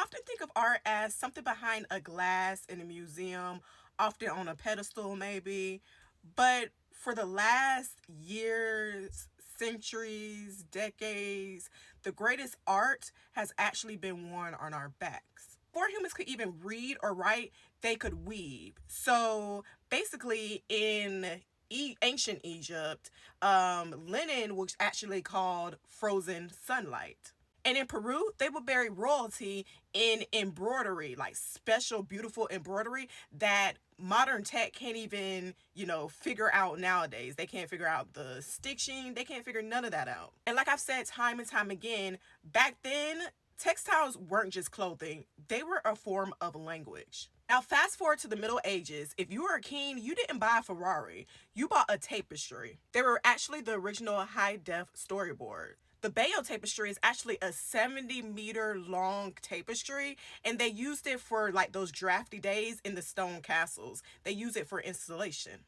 often think of art as something behind a glass in a museum, often on a pedestal, maybe. But for the last years, centuries, decades, the greatest art has actually been worn on our backs. Before humans could even read or write, they could weave. So basically, in ancient Egypt, linen was actually called frozen sunlight. And in Peru, they would bury royalty in embroidery, like special, beautiful embroidery that modern tech can't even, figure out nowadays. They can't figure out the stitching. They can't figure none of that out. And like I've said time and time again, back then, textiles weren't just clothing. They were a form of language. Now, fast forward to the Middle Ages. If you were a king, you didn't buy a Ferrari. You bought a tapestry. They were actually the original high-def storyboard. The Bayeux tapestry is actually a 70-meter long tapestry, and they used it for like those drafty days in the stone castles. They use it for installation.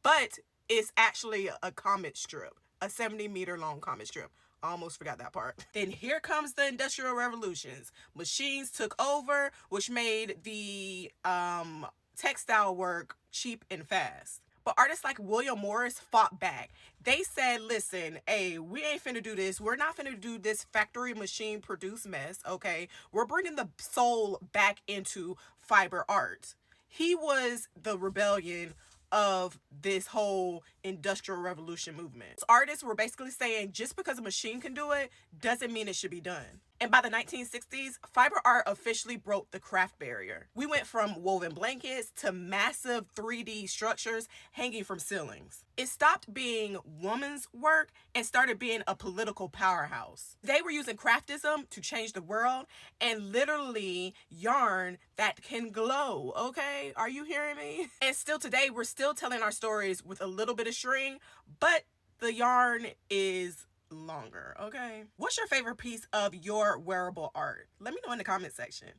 But it's actually a comic strip, a 70-meter long comic strip. I almost forgot that part. Then here comes the Industrial Revolutions. Machines took over, which made the textile work cheap and fast. But artists like William Morris fought back. They said, listen, hey, we ain't finna do this. We're not finna do this factory machine produced mess, okay? We're bringing the soul back into fiber art. He was the rebellion of this whole industrial revolution movement. Artists were basically saying just because a machine can do it doesn't mean it should be done. And by the 1960s, fiber art officially broke the craft barrier. We went from woven blankets to massive 3D structures hanging from ceilings. It stopped being woman's work and started being a political powerhouse. They were using craftism to change the world and literally yarn that can glow, okay? Are you hearing me? And still today, we're still telling our stories with a little bit of string, but the yarn is longer, okay? What's your favorite piece of your wearable art? Let me know in the comment section.